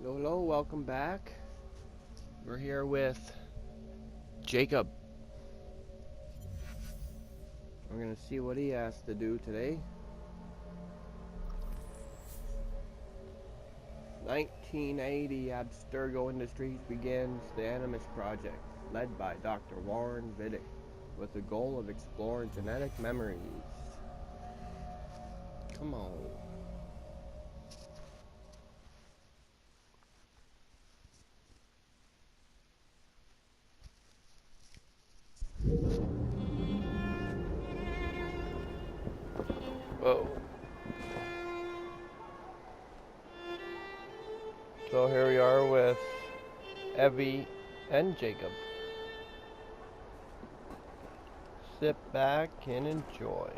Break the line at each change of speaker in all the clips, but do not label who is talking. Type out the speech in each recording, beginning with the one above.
Hello, welcome back. We're here with Jacob. We're gonna see what he has to do today. 1980, Abstergo Industries begins the Animus Project, led by Dr. Warren Vidic, with the goal of exploring genetic memories. Come on. Whoa. So here we are with Evie and Jacob. Sit back and enjoy.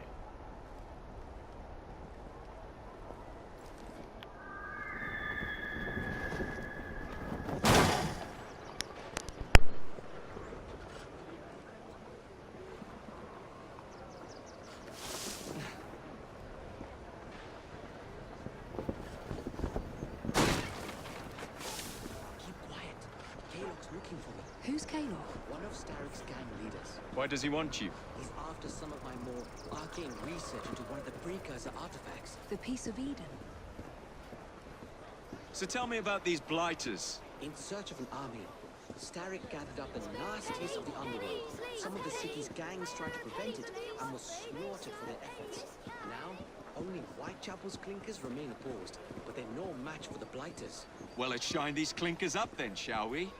Who's Kalov?
One of Starrick's gang leaders.
Why does he want you?
He's after some of my more arcane research into one of the precursor artifacts.
The Piece of Eden.
So tell me about these blighters.
In search of an army, Starrick gathered up the nasties of the underworld. Some of the city's gangs tried to prevent it and were slaughtered for their efforts. Now, only Whitechapel's clinkers remain opposed, but they're no match for the blighters.
Well, let's shine these clinkers up then, shall we?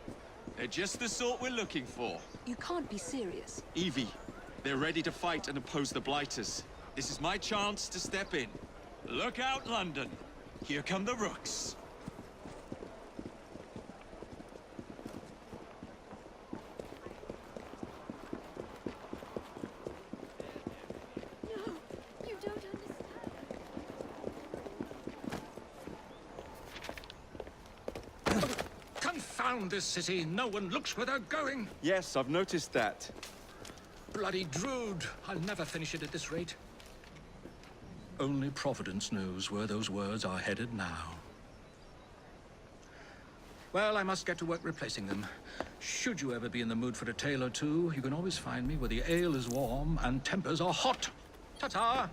They're just the sort we're looking for.
You can't be serious.
Evie, they're ready to fight and oppose the blighters. This is my chance to step in. Look out, London. Here come the rooks.
No, you don't understand.
Confound this city! No one looks where they're going!
Yes, I've noticed that.
Bloody Drood! I'll never finish it at this rate. Only Providence knows where those words are headed now. Well, I must get to work replacing them. Should you ever be in the mood for a tale or two, you can always find me where the ale is warm and tempers are hot. Ta-ta!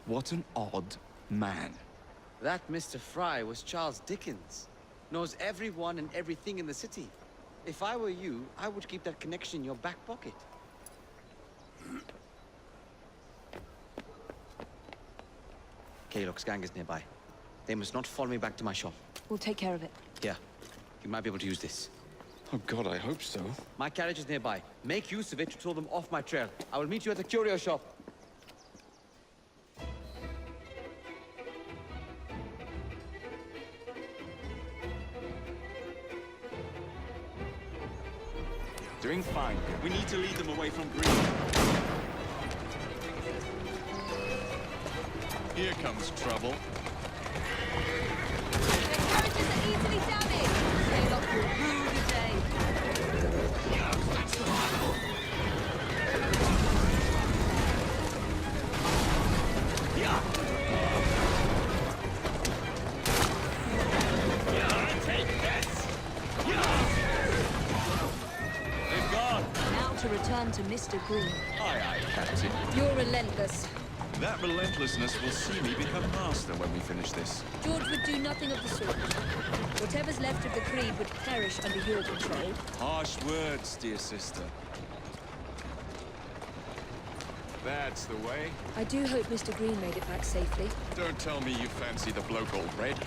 What an odd man.
That Mr. Fry was Charles Dickens. Knows everyone and everything in the city. If I were you, I would keep that connection in your back pocket. Kalok's gang is nearby. They must not follow me back to my shop.
We'll take care of it.
Here, you might be able to use this.
Oh God, I hope so.
My carriage is nearby. Make use of it to throw them off my trail. I will meet you at the curio shop.
Doing fine. We need to lead them away from Green. Here comes trouble.
The carriages are easily damaged. Kalov will rue the day.
Take this! They've gone.
Now to return to Mr. Green.
Aye, Captain.
You're relentless.
That relentlessness will see me become master when we finish this.
George would do nothing of the sort. Whatever's left of the Creed would perish under your control.
Harsh words, dear sister. That's the way.
I do hope Mr. Green made it back safely.
Don't tell me you fancy the bloke all red.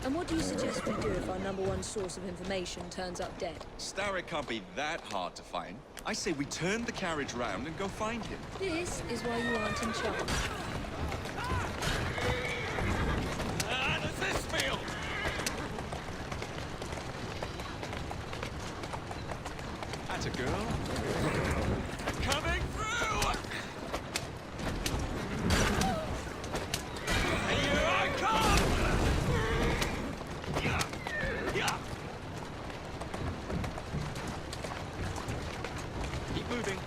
And what do you suggest we do if our #1 source of information turns up dead?
Starrick can't be that hard to find. I say we turn the carriage round and go find him.
This is why you aren't in charge.
How does this feel? That's a girl. Coming through! Here I come! Yeah. Keep moving.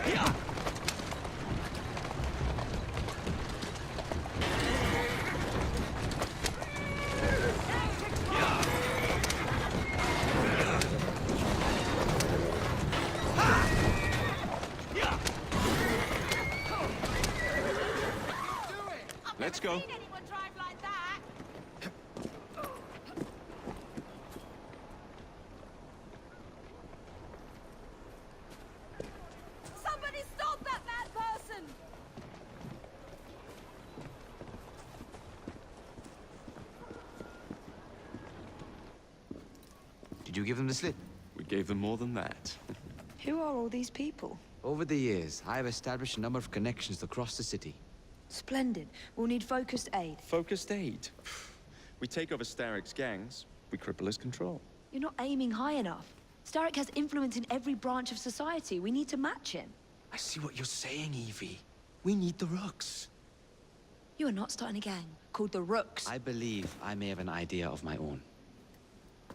Yeah. Let's go.
Seen anyone drive like that? Somebody stop that mad person!
Did you give them the slip?
We gave them more than that.
Who are all these people?
Over the years, I have established a number of connections across the city.
Splendid. We'll need focused aid.
Focused aid. We take over Starrick's gangs, we cripple his control.
You're not aiming high enough. Starrick has influence in every branch of society. We need to match him.
I see what you're saying, Evie. We need the Rooks.
You are not starting a gang called the Rooks.
I believe I may have an idea of my own.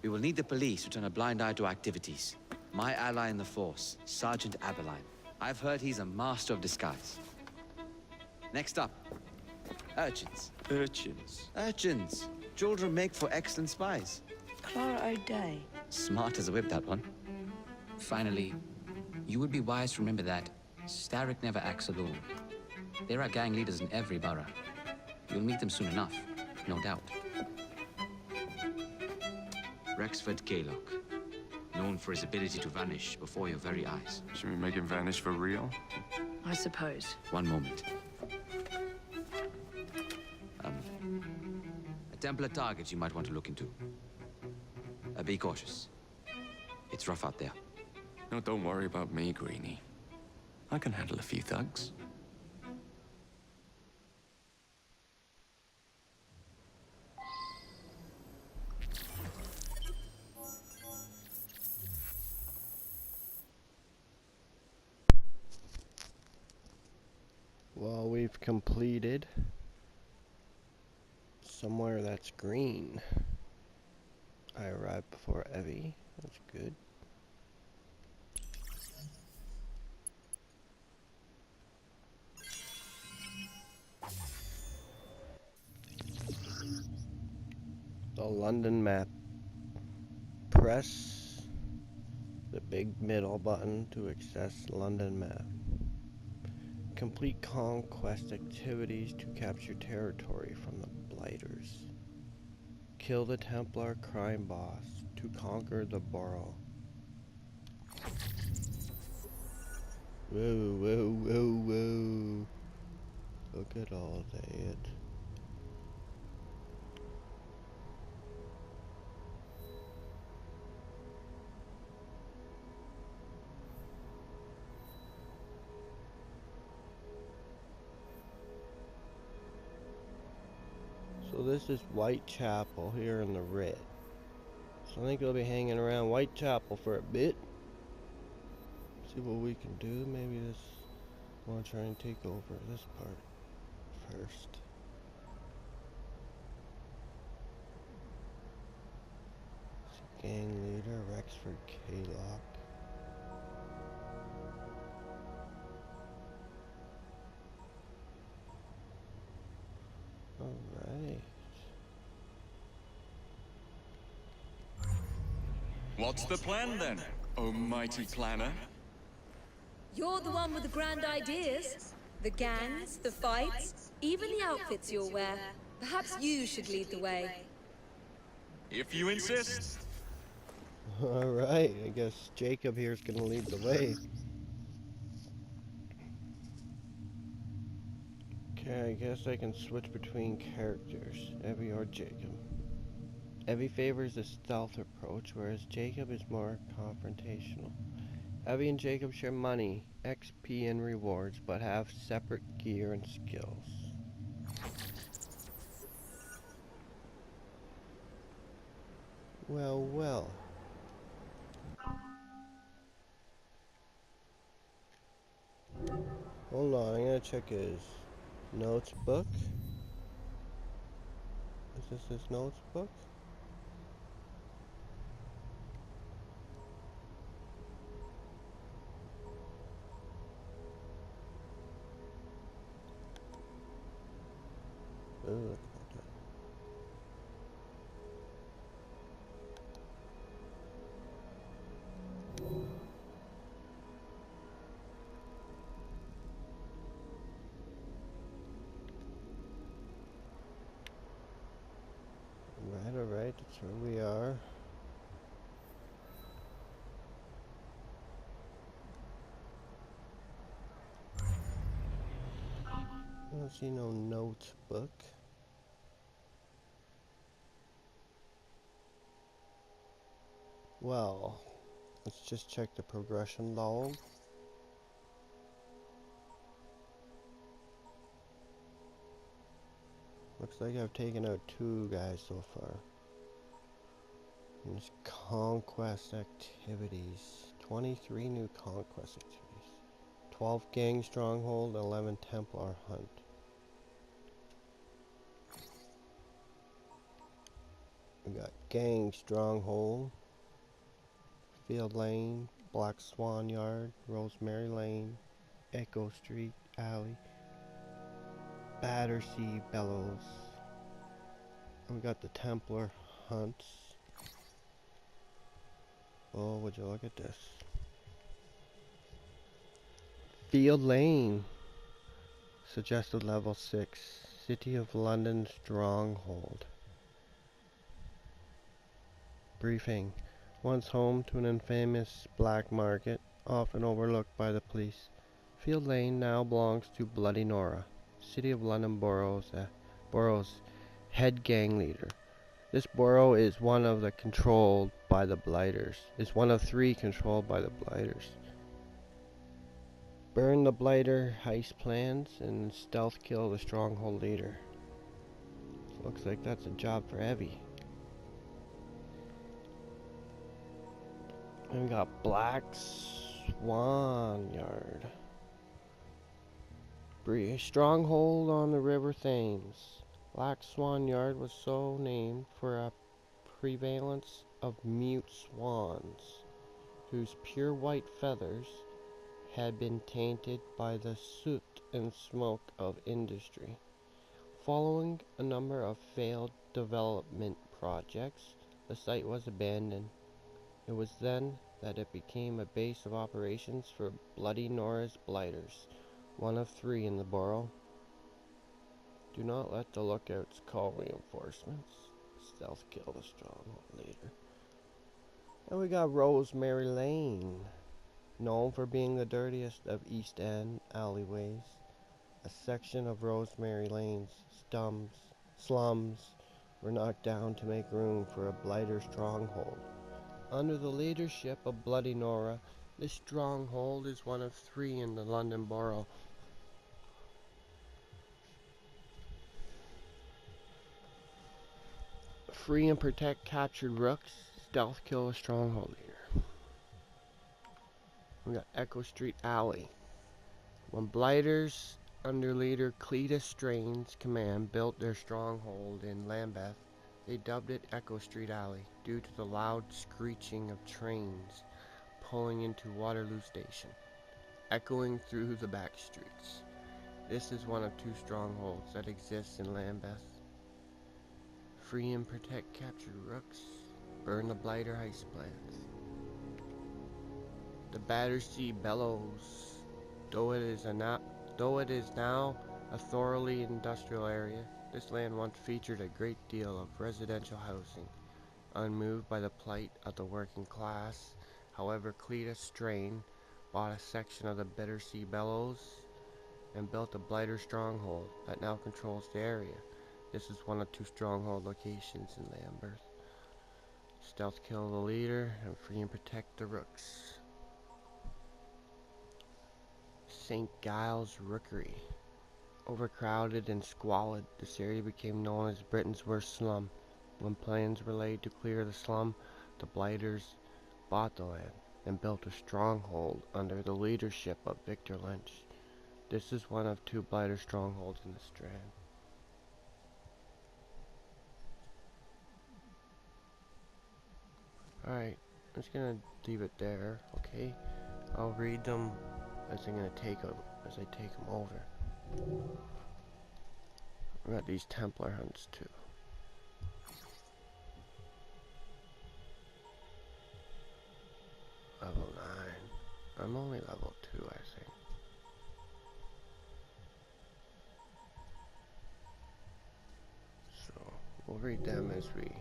We will need the police to turn a blind eye to activities. My ally in the force, Sergeant Aberline. I've heard he's a master of disguise. Next up, urchins.
Urchins.
Urchins. Children make for excellent spies.
Clara O'Day.
Smart as a whip, that one.
Finally, you would be wise to remember that Starrick never acts alone. There are gang leaders in every borough. You'll meet them soon enough, no doubt.
Rexford Kaylock, known for his ability to vanish before your very eyes.
Should we make him vanish for real?
I suppose.
One moment. A Templar target you might want to look into. Be cautious. It's rough out there.
No, don't worry about me, Greenie. I can handle a few thugs.
Well, we've completed somewhere that's green. I arrived before Evie. That's good. The London map. Press the big middle button to access London map. Complete conquest activities to capture territory from the Blighters. Kill the Templar crime boss to conquer the borough. Whoa, whoa, whoa, whoa. Look at all that. So this is Whitechapel here in the red. So I think we'll be hanging around Whitechapel for a bit. See what we can do. Maybe this. I want to try and take over this part first. Gang leader Rexford Kaylock. Alright.
What's the plan then, oh mighty planner?
You're the one with the grand ideas. The gangs, the fights, even the outfits you'll wear. Perhaps you should lead the way.
If you insist.
Alright, I guess Jacob here is going to lead the way. Okay, I guess I can switch between characters, Evie or Jacob. Evie favors a stealth approach, whereas Jacob is more confrontational. Evie and Jacob share money, XP, and rewards, but have separate gear and skills. Well, well. Hold on, I'm gonna check his notes book. Is this his notes book? Oh, look at that. I don't see no notebook. Well, let's just check the progression log. Looks like I've taken out 2 guys so far. There's conquest activities. 23 new conquest activities. 12 gang stronghold, 11 Templar hunt. We got gang stronghold, Field Lane, Black Swan Yard, Rosemary Lane, Echo Street Alley, Battersea Bellows. And we got the Templar hunts. Oh, would you look at this? Field Lane. Suggested level 6. City of London stronghold. Briefing. Once home to an infamous black market, often overlooked by the police, Field Lane now belongs to Bloody Nora, City of London borough's head gang leader. This borough is one of 3 controlled by the Blighters. Burn the Blighter heist plans and stealth kill the stronghold leader. Looks like that's a job for Evie. And we got Black Swan Yard. Stronghold on the River Thames. Black Swan Yard was so named for a prevalence of mute swans, whose pure white feathers had been tainted by the soot and smoke of industry. Following a number of failed development projects, the site was abandoned. It was then that it became a base of operations for Bloody Nora's Blighters, one of 3 in the borough. Do not let the lookouts call reinforcements. Stealth kill the stronghold leader. And we got Rosemary Lane, known for being the dirtiest of East End alleyways. A section of Rosemary Lane's slums were knocked down to make room for a Blighter stronghold. Under the leadership of Bloody Nora, this stronghold is one of 3 in the London borough. Free and protect captured rooks, stealth kill a stronghold leader. We got Echo Street Alley. When Blighters under leader Cletus Strain's command built their stronghold in Lambeth, they dubbed it Echo Street Alley due to the loud screeching of trains pulling into Waterloo Station, echoing through the back streets. This is one of 2 strongholds that exists in Lambeth. Free and protect captured rooks, burn the Blighter heist plans. The Battersea Bellows, though it is now a thoroughly industrial area, this land once featured a great deal of residential housing, unmoved by the plight of the working class. However, Cletus Strain bought a section of the Battersea Bellows and built a Blighter stronghold that now controls the area. This is one of 2 stronghold locations in Lambeth. Stealth kill the leader and free and protect the rooks. St. Giles Rookery. Overcrowded and squalid, this area became known as Britain's worst slum. When plans were laid to clear the slum, the Blighters bought the land and built a stronghold under the leadership of Victor Lynch. This is one of 2 Blighter strongholds in the Strand. Alright, I'm just gonna leave it there, okay? I'll read them as I take them over. We got these Templar hunts too. Level 9. I'm only level 2, I think. So, we'll read them as we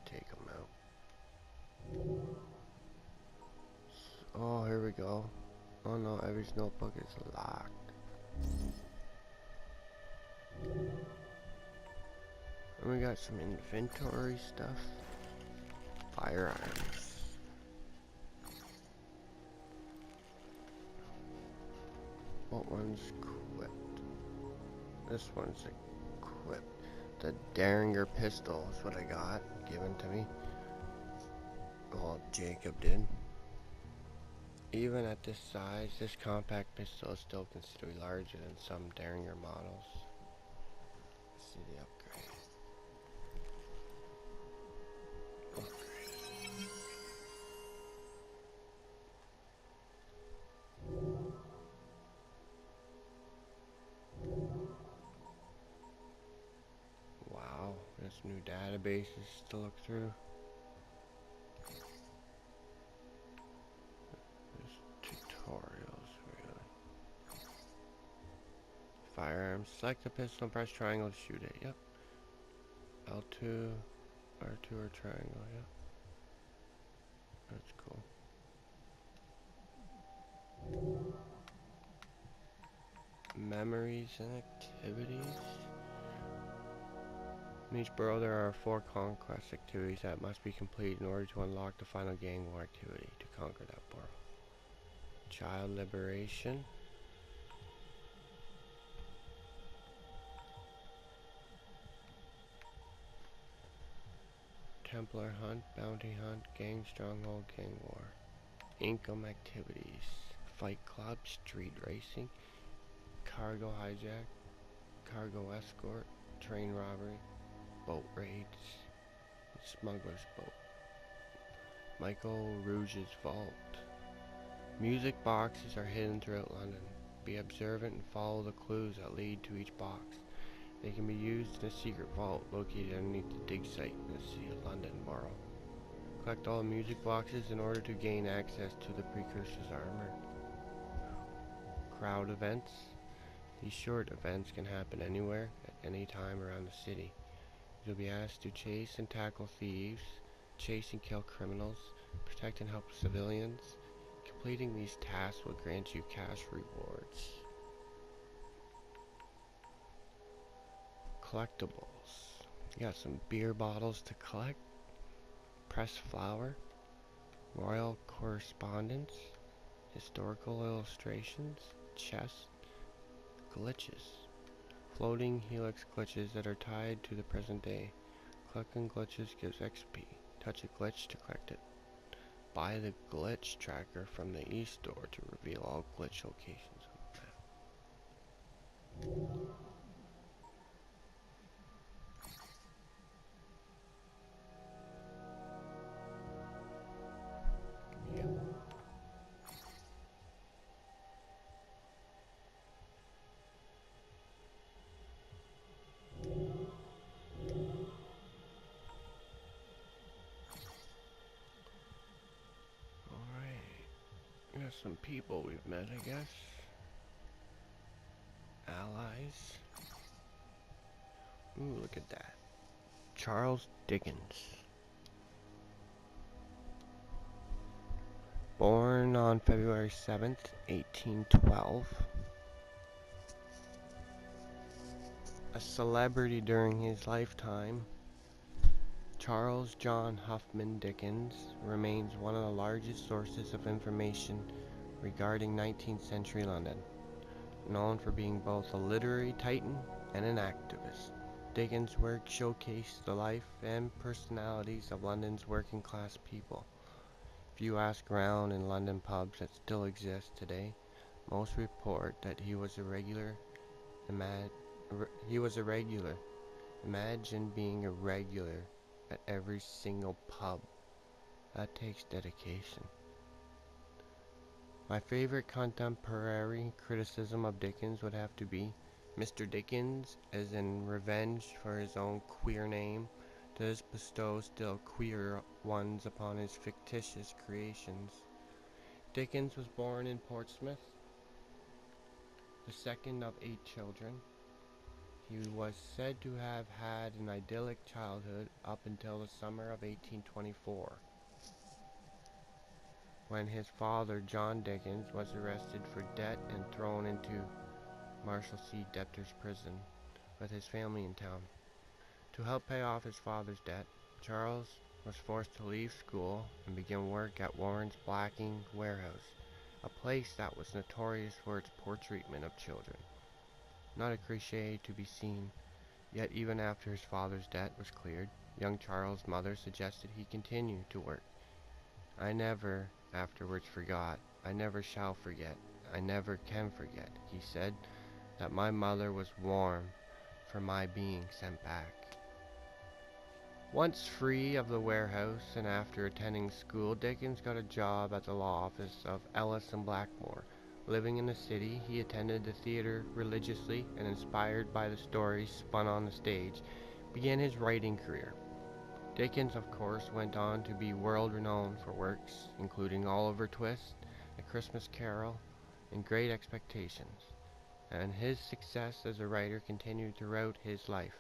take them out. Oh, here we go. Oh no, every notebook is locked. got some inventory stuff. Firearms. What one's equipped? This one's equipped. The Derringer pistol is what I got given to me. Well, Jacob did. Even at this size, this compact pistol is still considered larger than some Derringer models. Let's see the upgrade. Wow, there's new databases to look through. Tutorials, really. Firearms. Select the pistol and press triangle to shoot it. Yep. L2, R2 or triangle. Yep. That's cool. Memories and activities. In each borough there are 4 conquest activities that must be completed in order to unlock the final gang war activity to conquer that borough. Child liberation. Templar hunt, bounty hunt, gang stronghold, gang war. Income activities. Fight club, street racing, cargo hijack, cargo escort, train robbery, boat raids, smuggler's boat. Michael Rouge's vault. Music boxes are hidden throughout London. Be observant and follow the clues that lead to each box. They can be used in a secret vault located underneath the dig site in the City of London Borough. Collect all the music boxes in order to gain access to the Precursor's armor. Crowd events. These short events can happen anywhere, at any time around the city. You'll be asked to chase and tackle thieves, chase and kill criminals, protect and help civilians. Completing these tasks will grant you cash rewards. Collectibles. You got some beer bottles to collect, pressed flower, royal correspondence, historical illustrations, chests, glitches. Floating helix glitches that are tied to the present day. Collecting glitches gives XP. Touch a glitch to collect it. Buy the glitch tracker from the e-store to reveal all glitch locations on the map. Some people we've met, I guess. Allies. Ooh, look at that. Charles Dickens. Born on February 7th, 1812. A celebrity during his lifetime, Charles John Huffman Dickens remains one of the largest sources of information regarding 19th century London, known for being both a literary titan and an activist. Dickens' work showcased the life and personalities of London's working class people. If you ask around in London pubs that still exist today, most report that he was a regular. Imagine being a regular at every single pub. That takes dedication. My favorite contemporary criticism of Dickens would have to be Mr. Dickens, as in revenge for his own queer name, does bestow still queerer ones upon his fictitious creations. Dickens was born in Portsmouth, the second of 8 children. He was said to have had an idyllic childhood up until the summer of 1824, when his father, John Dickens, was arrested for debt and thrown into Marshalsea debtor's prison with his family in town. To help pay off his father's debt, Charles was forced to leave school and begin work at Warren's blacking warehouse, a place that was notorious for its poor treatment of children. Not a cliché to be seen, yet even after his father's debt was cleared, young Charles' mother suggested he continue to work. "I never afterwards forgot, I never shall forget, I never can forget," he said, "that my mother was warm for my being sent back." Once free of the warehouse and after attending school, Dickens got a job at the law office of Ellis and Blackmore. Living in the city, he attended the theater religiously and, inspired by the stories spun on the stage, began his writing career. Dickens, of course, went on to be world-renowned for works including Oliver Twist, A Christmas Carol, and Great Expectations, and his success as a writer continued throughout his life,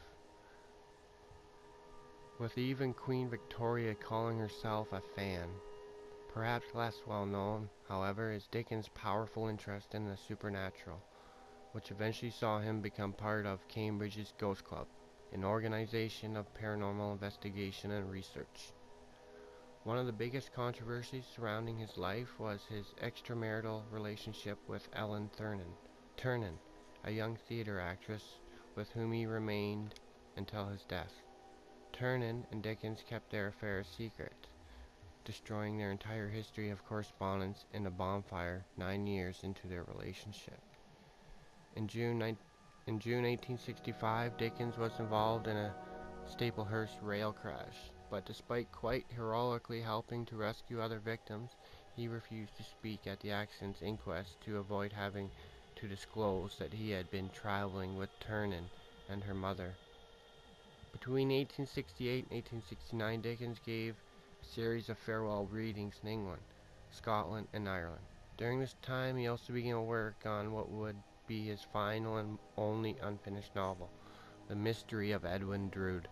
with even Queen Victoria calling herself a fan. Perhaps less well known, however, is Dickens' powerful interest in the supernatural, which eventually saw him become part of Cambridge's Ghost Club, an organization of paranormal investigation and research. One of the biggest controversies surrounding his life was his extramarital relationship with Ellen Ternan, a young theater actress with whom he remained until his death. Ternan and Dickens kept their affair a secret, destroying their entire history of correspondence in a bonfire 9 years into their relationship. In June 1865, Dickens was involved in a Staplehurst rail crash, but despite quite heroically helping to rescue other victims, he refused to speak at the accident's inquest to avoid having to disclose that he had been traveling with Ternan and her mother. Between 1868 and 1869, Dickens gave a series of farewell readings in England, Scotland, and Ireland. During this time, he also began work on what would be his final and only unfinished novel, The Mystery of Edwin Drood.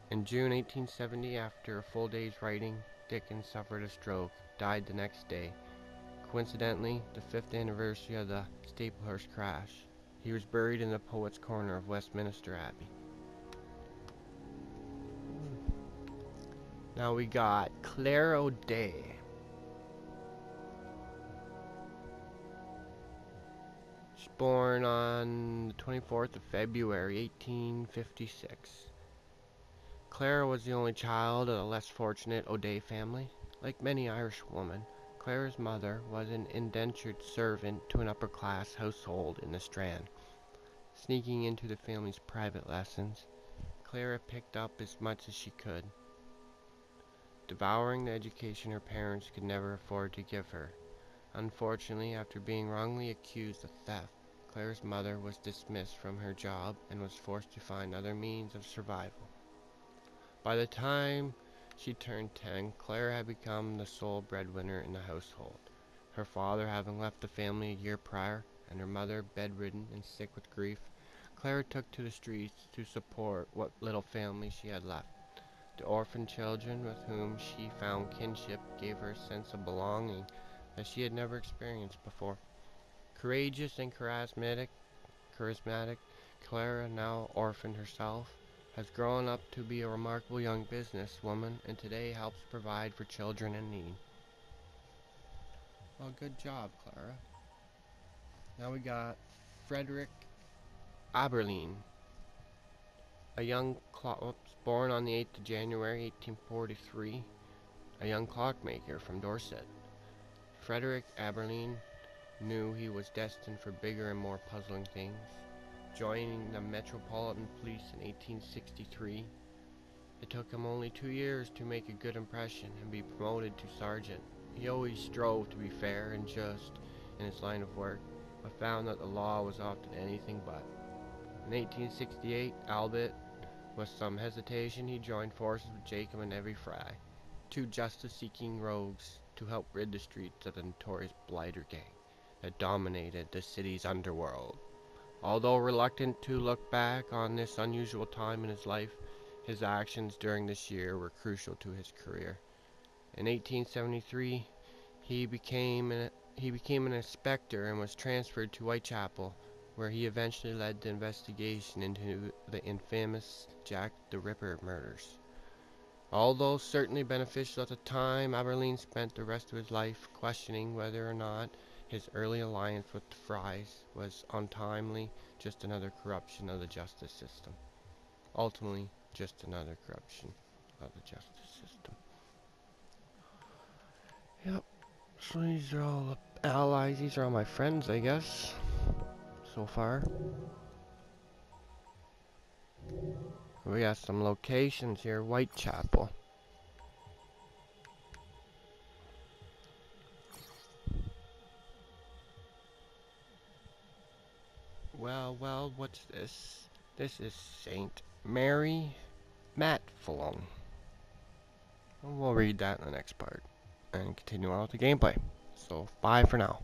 In June 1870, after a full day's writing, Dickens suffered a stroke, died the next day, coincidentally the 5th anniversary of the Staplehurst crash. He was buried in the Poets' Corner of Westminster Abbey. Now we got Claire O'Day. She's born on the 24th of February, 1856. Clara was the only child of the less fortunate O'Day family. Like many Irish women, Clara's mother was an indentured servant to an upper-class household in the Strand. Sneaking into the family's private lessons, Clara picked up as much as she could, devouring the education her parents could never afford to give her. Unfortunately, after being wrongly accused of theft, Clara's mother was dismissed from her job and was forced to find other means of survival. By the time she turned 10, Clara had become the sole breadwinner in the household, her father having left the family a year prior, and her mother bedridden and sick with grief. Clara took to the streets to support what little family she had left. The orphan children with whom she found kinship gave her a sense of belonging that she had never experienced before. Courageous and charismatic, Clara, now orphaned herself, has grown up to be a remarkable young businesswoman and today helps provide for children in need. Well, good job, Clara. Now we got Frederick Aberline, a young born on the 8th of January 1843, a young clockmaker from Dorset. Frederick Aberline knew he was destined for bigger and more puzzling things. Joining the Metropolitan Police in 1863, it took him only 2 years to make a good impression and be promoted to sergeant. He always strove to be fair and just in his line of work, but found that the law was often anything but. In 1868, albeit with some hesitation, he joined forces with Jacob and Evie Fry, two justice-seeking rogues, to help rid the streets of the notorious blighter gang that dominated the city's underworld. Although reluctant to look back on this unusual time in his life, his actions during this year were crucial to his career. In 1873, he became an inspector and was transferred to Whitechapel, where he eventually led the investigation into the infamous Jack the Ripper murders. Although certainly beneficial at the time, Aberline spent the rest of his life questioning whether or not his early alliance with the Fries was untimely, just another corruption of the justice system. Ultimately, just another corruption of the justice system. Yep, so these are all allies, these are all my friends, I guess, so far. We got some locations here. Whitechapel. Well, what's this? This is St. Mary Matflung. We'll read that in the next part and continue on with the gameplay. So, bye for now.